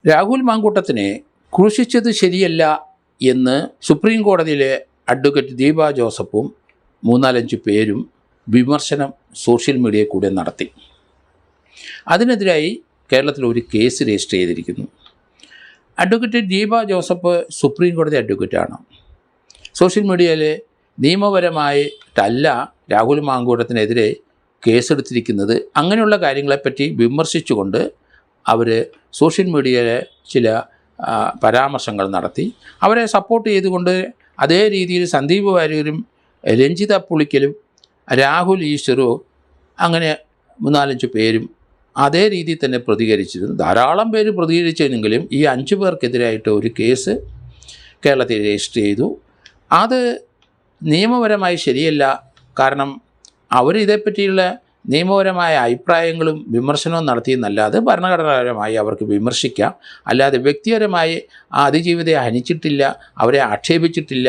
രാഹുൽ മാങ്കൂട്ടത്തിനെ ക്രൂശിച്ചത് ശരിയല്ല എന്ന് സുപ്രീം കോടതിയിലെ അഡ്വക്കേറ്റ് ദീപ ജോസഫും 3-4 പേരും വിമർശനം സോഷ്യൽ മീഡിയയിൽ കൂടെ നടത്തി. അതിനെതിരായി കേരളത്തിൽ ഒരു കേസ് രജിസ്റ്റർ ചെയ്തിരിക്കുന്നു. അഡ്വക്കേറ്റ് ദീപ ജോസഫ് സുപ്രീം കോടതി അഡ്വക്കേറ്റാണ്. സോഷ്യൽ മീഡിയയിൽ നിയമപരമായിട്ടല്ല രാഹുൽ മാങ്കൂട്ടത്തിനെതിരെ കേസെടുത്തിരിക്കുന്നത്. അങ്ങനെയുള്ള കാര്യങ്ങളെപ്പറ്റി വിമർശിച്ചുകൊണ്ട് അവർ സോഷ്യൽ മീഡിയയിലെ ചില പരാമർശങ്ങൾ നടത്തി. അവരെ സപ്പോർട്ട് ചെയ്തുകൊണ്ട് അതേ രീതിയിൽ സന്ദീപ് വാര്യരും രഞ്ജിത പുളിക്കലും രാഹുൽ ഈശ്വറും അങ്ങനെ 3-4 പേരും അതേ രീതിയിൽ തന്നെ പ്രതികരിച്ചിരുന്നു. ധാരാളം പേര് പ്രതികരിച്ചെങ്കിലും ഈ 5 പേർക്കെതിരായിട്ട് ഒരു കേസ് കേരളത്തിൽ രജിസ്റ്റർ ചെയ്തു. അത് നിയമപരമായി ശരിയല്ല. കാരണം അവരിതേപ്പറ്റിയുള്ള നിയമപരമായ അഭിപ്രായങ്ങളും വിമർശനവും നടത്തിയെന്നല്ലാതെ ഭരണഘടനാപരമായി അവർക്ക് വിമർശിക്കാം. അല്ലാതെ വ്യക്തിപരമായി ആ അതിജീവിതയെ ഹനിച്ചിട്ടില്ല, അവരെ ആക്ഷേപിച്ചിട്ടില്ല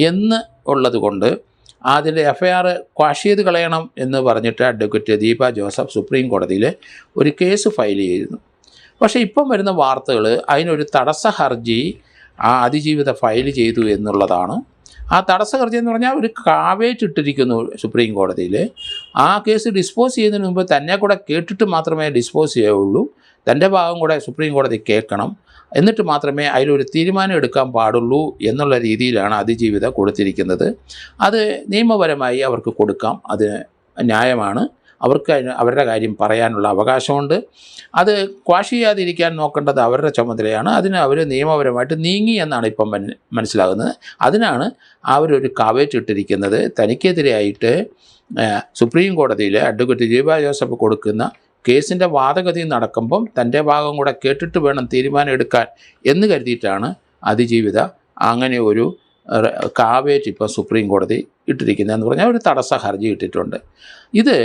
എന്ന് ഉള്ളതുകൊണ്ട് അതിൻ്റെ FIR ക്വാഷ് ചെയ്ത് കളയണം എന്ന് പറഞ്ഞിട്ട് അഡ്വക്കേറ്റ് ദീപ ജോസഫ് സുപ്രീം കോടതിയിൽ ഒരു കേസ് ഫയൽ ചെയ്തിരുന്നു. പക്ഷേ ഇപ്പം വരുന്ന വാർത്തകൾ അതിനൊരു തടസ്സ ഹർജി ആ അതിജീവിത ഫയൽ ചെയ്തു എന്നുള്ളതാണ്. ആ തടസ്സ ഹർജി എന്ന് പറഞ്ഞാൽ ഒരു കാവേറ്റ് ഇട്ടിരിക്കുന്നു സുപ്രീം കോടതിയിൽ. ആ കേസ് ഡിസ്പോസ് ചെയ്യുന്നതിന് മുമ്പ് തന്നെ കൂടെ കേട്ടിട്ട് മാത്രമേ ഡിസ്പോസ് ചെയ്യുകയുള്ളൂ. തൻ്റെ ഭാഗം കൂടെ സുപ്രീം കോടതി കേൾക്കണം, എന്നിട്ട് മാത്രമേ അതിലൊരു തീരുമാനം എടുക്കാൻ പാടുള്ളൂ എന്നുള്ള രീതിയിലാണ് അതിജീവിത കൊടുത്തിരിക്കുന്നത്. അത് നിയമപരമായി അവർക്ക് കൊടുക്കാം, അത് ന്യായമാണ്. അവർക്ക് അവരുടെ കാര്യം പറയാനുള്ള അവകാശമുണ്ട്. അത് ക്വാഷ് ചെയ്യാതിരിക്കാൻ നോക്കേണ്ടത് അവരുടെ ചുമതലയാണ്. അതിന് അവർ നിയമപരമായിട്ട് നീങ്ങി എന്നാണ് ഇപ്പം മനസ്സിലാകുന്നത്. അതിനാണ് അവരൊരു കാവേറ്റ് ഇട്ടിരിക്കുന്നത്. തനിക്കെതിരെയായിട്ട് സുപ്രീം കോടതിയിൽ അഡ്വക്കേറ്റ് ദീപ ജോസഫ് കൊടുക്കുന്ന കേസിൻ്റെ വാദഗതി നടക്കുമ്പം തൻ്റെ ഭാഗം കൂടെ കേട്ടിട്ട് വേണം തീരുമാനം എടുക്കാൻ എന്ന് കരുതിയിട്ടാണ് അതിജീവിത അങ്ങനെ ഒരു കാവേറ്റ് ഇപ്പോൾ സുപ്രീം കോടതി ഇട്ടിരിക്കുന്നതെന്ന് പറഞ്ഞാൽ ഒരു തടസ്സ ഹർജി ഇട്ടിട്ടുണ്ട്. ഇത്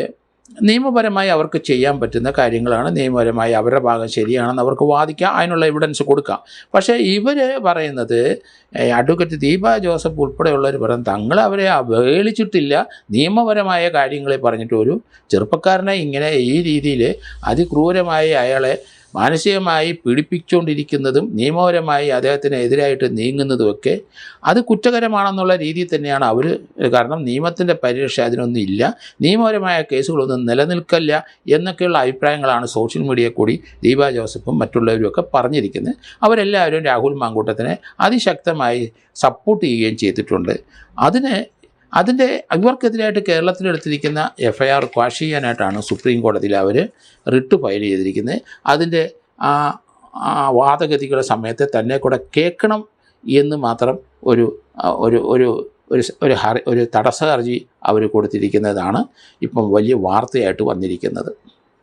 നിയമപരമായി അവർക്ക് ചെയ്യാൻ പറ്റുന്ന കാര്യങ്ങളാണ്. നിയമപരമായി അവരുടെ ഭാഗം ശരിയാണെന്ന് അവർക്ക് വാദിക്കാം, അതിനുള്ള എവിഡൻസ് കൊടുക്കാം. പക്ഷേ ഇവർ പറയുന്നത്, അഡ്വക്കേറ്റ് ദീപ ജോസഫ് ഉൾപ്പെടെയുള്ളവർ പറയുന്നത്, തങ്ങൾ അവരെ അവഹേളിച്ചിട്ടില്ല, നിയമപരമായ കാര്യങ്ങളെ പറഞ്ഞിട്ട് ഒരു ചെറുപ്പക്കാരനെ ഇങ്ങനെ ഈ രീതിയിൽ അതിക്രൂരമായി അയാളെ മാനസികമായി പീഡിപ്പിച്ചുകൊണ്ടിരിക്കുന്നതും നിയമപരമായി അദ്ദേഹത്തിന് എതിരായിട്ട് നീങ്ങുന്നതുമൊക്കെ അത് കുറ്റകരമാണെന്നുള്ള രീതിയിൽ തന്നെയാണ് അവർ. കാരണം നിയമത്തിൻ്റെ പരിരക്ഷ അതിനൊന്നും ഇല്ല, നിയമപരമായ കേസുകളൊന്നും നിലനിൽക്കില്ല എന്നൊക്കെയുള്ള അഭിപ്രായങ്ങളാണ് സോഷ്യൽ മീഡിയയിൽ കൂടി ദീപ ജോസഫും മറ്റുള്ളവരുമൊക്കെ പറഞ്ഞിരിക്കുന്നത്. അവരെല്ലാവരും രാഹുൽ മാങ്കൂട്ടത്തിനെ അതിശക്തമായി സപ്പോർട്ട് ചെയ്യുകയും ചെയ്തിട്ടുണ്ട്. അതിൻ്റെ ഇവർക്കെതിരായിട്ട് കേരളത്തിലെടുത്തിരിക്കുന്ന FIR ക്വാഷ് ചെയ്യാനായിട്ടാണ് സുപ്രീം കോടതിയിൽ അവർ റിട്ട് ഫയൽ ചെയ്തിരിക്കുന്നത്. അതിൻ്റെ വാദഗതികളുടെ സമയത്ത് തന്നെ കൂടെ കേൾക്കണം എന്ന് മാത്രം ഒരു തടസ്സ ഹർജി അവർ കൊടുത്തിരിക്കുന്നതാണ് ഇപ്പം വലിയ വാർത്തയായിട്ട് വന്നിരിക്കുന്നത്.